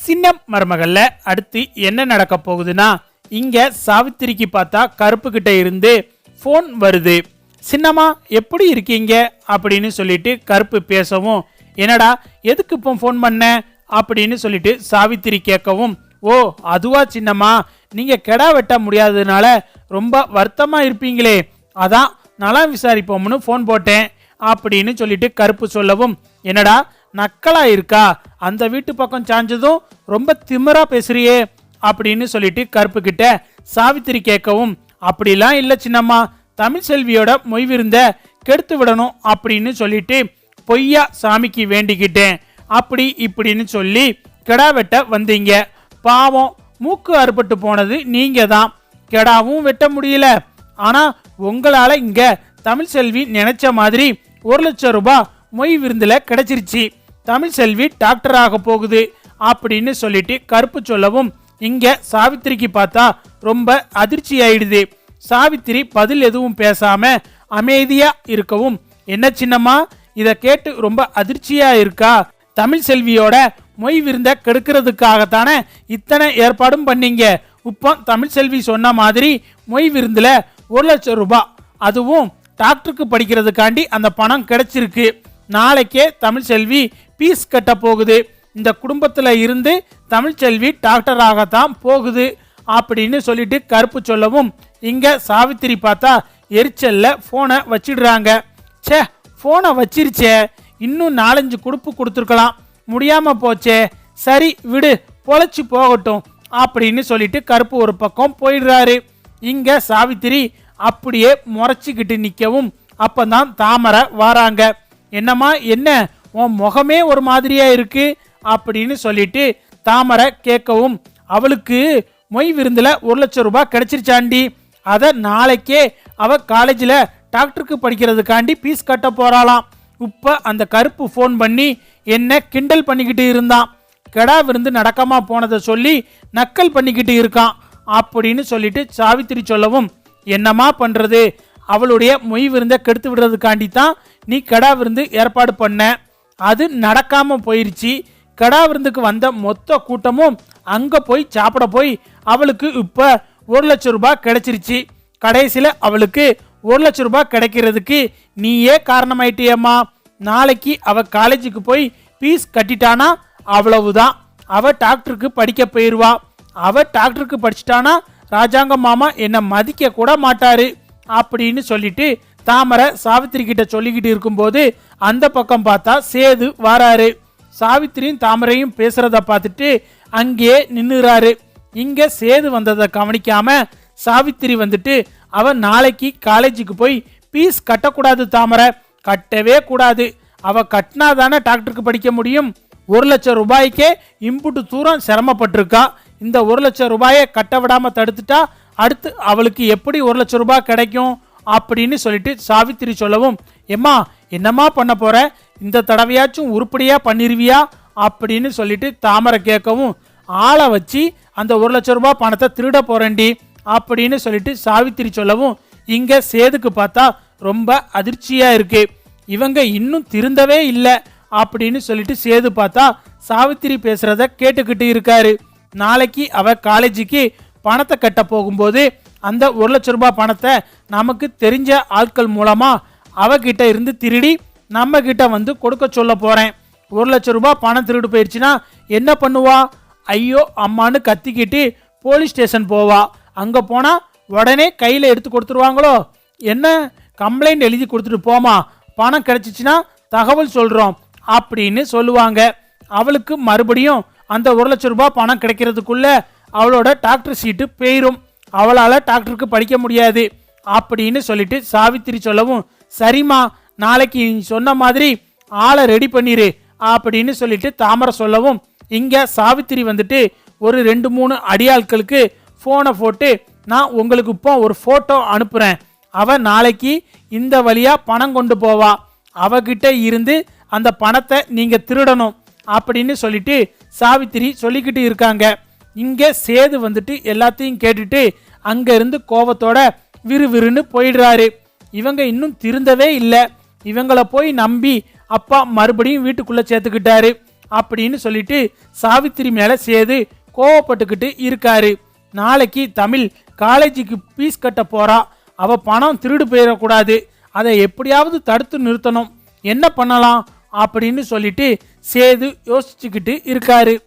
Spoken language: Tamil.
சின்ன மருமகள்ல அடுத்து என்ன நடக்க போகுதுன்னா, இங்க சாவித்திரிக்கு பார்த்தா கருப்பு கிட்ட இருந்து போன் வருது. சின்னம்மா எப்படி இருக்கீங்க அப்படின்னு சொல்லிட்டு கருப்பு பேசவும், என்னடா எதுக்கு இப்போ போன் பண்ண அப்படின்னு சொல்லிட்டு சாவித்திரி கேட்கவும், ஓ அதுவா சின்னம்மா, நீங்க கெடா வெட்ட முடியாததுனால ரொம்ப வருத்தமா இருப்பீங்களே, அதான் நலம் விசாரிப்போம்னு போன் போட்டேன் அப்படின்னு சொல்லிட்டு கருப்பு சொல்லவும், என்னடா நக்கலா இருக்கா, அந்த வீட்டு பக்கம் சாஞ்சதும் ரொம்ப திமிரா பேசுறியே அப்படின்னு சொல்லிட்டு கருப்பு கிட்ட சாவித்திரி கேட்கவும், அப்படிலாம் இல்ல சின்னம்மா, தமிழ் செல்வியோட மொய் விருந்த கெடுத்து விடணும் அப்படின்னு சொல்லிட்டு பொய்யா சாமிக்கு வேண்டிக்கிட்டேன் அப்படி இப்படின்னு சொல்லி கெடா வெட்ட வந்தீங்க. பாவம் மூக்கு அறுபட்டு போனது நீங்க தான், கெடாவும் வெட்ட முடியல. ஆனா உங்களால இங்க தமிழ் செல்வி நினைச்ச மாதிரி 1,00,000 ரூபாய் மொய் விருந்துல கிடைச்சிருச்சு. தமிழ் செல்வி டாக்டர் ஆக போகுது அப்படின்னு சொல்லிட்டு கருப்பு சொல்லவும், இங்க சாவித்திரிக்கு பார்த்தா ரொம்ப அதிர்ச்சி ஆயிடுது. சாவித்திரி பதில் எதுவும் பேசாம அமைதியா இருக்கவும், என்ன சின்னம்மா இத கேட்டு ரொம்ப அதிர்ச்சியா இருக்கா, தமிழ் செல்வியோட மொய் விருந்த கெடுக்கிறதுக்காகத்தானே இத்தனை ஏற்பாடும் பண்ணீங்க. இப்போ தமிழ் செல்வி சொன்ன மாதிரி மொய் விருந்துல 1,00,000 ரூபாய், அதுவும் டாக்டருக்கு படிக்கிறதுக்காண்டி அந்த பணம் கிடைச்சிருக்கு. நாளைக்கே தமிழ் செல்வி பீஸ் கட்ட போகுது. இந்த குடும்பத்துல இருந்து தமிழ் செல்வி டாக்டர் ஆகத்தான் போகுது அப்படின்னு சொல்லிட்டு கருப்பு சொல்லவும், இங்க சாவித்திரி பார்த்தா எரிச்சல்ல போனை வச்சிடுறாங்க. சே போனை வச்சிருச்சே, இன்னும் 4-5 குடுப்பு கொடுத்துருக்கலாம், முடியாம போச்சே, சரி விடு பொழைச்சு போகட்டும் அப்படின்னு சொல்லிட்டு கருப்பு ஒரு பக்கம் போயிடுறாரு. இங்க சாவித்திரி அப்படியே முறைச்சிக்கிட்டு நிக்கவும், அப்பதான் தாமரை வாராங்க. என்னம்மா என்ன உன் முகமே ஒரு மாதிரியா இருக்கு அப்படின்னு சொல்லிட்டு தாமரை கேட்கவும், அவளுக்கு மொய் விருந்துல 1,00,000 ரூபாய் கிடைச்சிருச்சாண்டி, அதை நாளைக்கே அவ காலேஜில் டாக்டருக்கு படிக்கிறதுக்காண்டி பீஸ் கட்ட போறாளாம். இப்ப அந்த கருப்பு ஃபோன் பண்ணி என்ன கிண்டல் பண்ணிக்கிட்டு இருந்தான், கெடா விருந்து நடக்காம போனதை சொல்லி நக்கல் பண்ணிக்கிட்டு இருக்கான் அப்படின்னு சொல்லிட்டு சாவித்திரி சொல்லவும், என்னமா பண்றது, அவளுடைய மொய் விருந்தை கெடுத்து விடுறதுக்காண்டி தான் நீ கெடா விருந்து ஏற்பாடு பண்ண, அது நடக்காம போயிருச்சு. கெடா விருந்துக்கு வந்த மொத்த கூட்டமும் அங்க போய் சாப்பிட போய் அவளுக்கு இப்ப 1,00,000 ரூபாய் கிடைச்சிருச்சு. கடைசியில அவளுக்கு 1,00,000 ரூபாய் கிடைக்கிறதுக்கு நீயே காரணமாயிட்டியம்மா. நாளைக்கு அவ காலேஜுக்கு போய் பீஸ் கட்டிட்டானா அவ்வளவுதான், அவ டாக்டருக்கு படிக்க போயிருவா. அவ டாக்டருக்கு படிச்சிட்டானா ராஜாங்க மாமா என்ன மதிக்க கூட மாட்டாரு அப்படின்னு சொல்லிட்டு தாமரை சாவித்திரி கிட்ட சொல்லிக்கிட்டு இருக்கும்போது அந்த பக்கம் பார்த்தா சேது வாராரு. சாவித்திரியும் தாமரையும் பேசுறத பார்த்துட்டு அங்கேயே நின்னுறாரு. இங்க சேது வந்ததை கவனிக்காம சாவித்திரி வந்துட்டு, அவ நாளைக்கு காலேஜுக்கு போய் பீஸ் கட்டக்கூடாது தாமரை, கட்டவே கூடாது, அவ கட்டினாதானே டாக்டருக்கு படிக்க முடியும். 1,00,000 ரூபாய்க்கே இம்புட்டு தூரம் சிரமப்பட்டிருக்கா, இந்த 1,00,000 ரூபாயை கட்ட விடாம தடுத்துட்டா அடுத்து அவளுக்கு எப்படி 1,00,000 ரூபாய் கிடைக்கும் அப்படின்னு சொல்லிட்டு சாவித்திரி சொல்லவும், எம்மா என்னம்மா பண்ண போற, இந்த தடவையாச்சும் உருப்படியா பண்ணிருவியா அப்படின்னு சொல்லிட்டு தாமரை கேட்கவும், ஆளை வச்சு அந்த 1,00,000 ரூபாய் பணத்தை திருட போறேன்டி அப்படின்னு சொல்லிட்டு சாவித்திரி சொல்லவும், இங்க சேதுக்கு பார்த்தா ரொம்ப அதிர்ச்சியா இருக்கு. இவங்க இன்னும் திருந்தவே இல்லை அப்படின்னு சொல்லிட்டு சேது பார்த்தா சாவித்திரி பேசுறத கேட்டுக்கிட்டு இருக்காரு. நாளைக்கு அவ காலேஜுக்கு பணத்தை கட்ட போகும்போது அந்த 1,00,000 ரூபாய் பணத்தை நமக்கு தெரிஞ்ச ஆட்கள் மூலமா அவகிட்ட இருந்து திருடி நம்ம கிட்ட வந்து கொடுக்க சொல்ல போறேன். 1,00,000 ரூபாய் பணம் திருடு போயிடுச்சுன்னா என்ன பண்ணுவா, ஐயோ அம்மான்னு கத்திக்கிட்டு போலீஸ் ஸ்டேஷன் போவா. அங்க போனா உடனே கையில எடுத்து கொடுத்துருவாங்களோ, என்ன கம்ப்ளைண்ட் எழுதி கொடுத்துட்டு போமா, பணம் கிடைச்சிச்சுன்னா தகவல் சொல்றோம் அப்படின்னு சொல்லுவாங்க. அவளுக்கு மறுபடியும் அந்த 1,00,000 ரூபாய் பணம் கிடைக்கிறதுக்குள்ள அவளோட டாக்டர் சீட்டு போயிரும், அவளால டாக்டருக்கு படிக்க முடியாது அப்படின்னு சொல்லிட்டு சாவித்திரி சொல்லவும், சரிம்மா நாளைக்கு நீ சொன்ன மாதிரி ஆளை ரெடி பண்ணிரு அப்படின்னு சொல்லிட்டு தாமரை சொல்லவும், இங்க சாவித்திரி வந்துட்டு ஒரு 2-3 அடியாட்களுக்கு போனை போட்டு, நான் உங்களுக்கு இப்போ ஒரு போட்டோ அனுப்புறேன், அவ நாளைக்கு இந்த வழியா பணம் கொண்டு போவா, அவகிட்ட இருந்து அந்த பணத்தை நீங்க திருடணும் அப்படின்னு சொல்லிட்டு சாவித்திரி சொல்லிக்கிட்டு இருக்காங்க. இங்க சேது வந்துட்டு எல்லாத்தையும் கேட்டுட்டு அங்க இருந்து கோபத்தோட விறுவிறுன்னு போயிடுறாரு. இவங்க இன்னும் திருந்தவே இல்லை, இவங்கள போய் நம்பி அப்பா மறுபடியும் வீட்டுக்குள்ள சேர்த்துக்கிட்டாரு. அப்படின்னு சொல்லிட்டு சாவித்திரி மேல சேது கோவப்பட்டுக்கிட்டு இருக்காரு. நாளைக்கு தமிழ் காலேஜுக்கு ஃபீஸ் கட்ட போறா. அவ பணம் திருடு போயிடக்கூடாது. அதை எப்படியாவது தடுத்து நிறுத்தணும். என்ன பண்ணலாம் அப்படின்னு சொல்லிட்டு சேது யோசிச்சுக்கிட்டு இருக்காரு.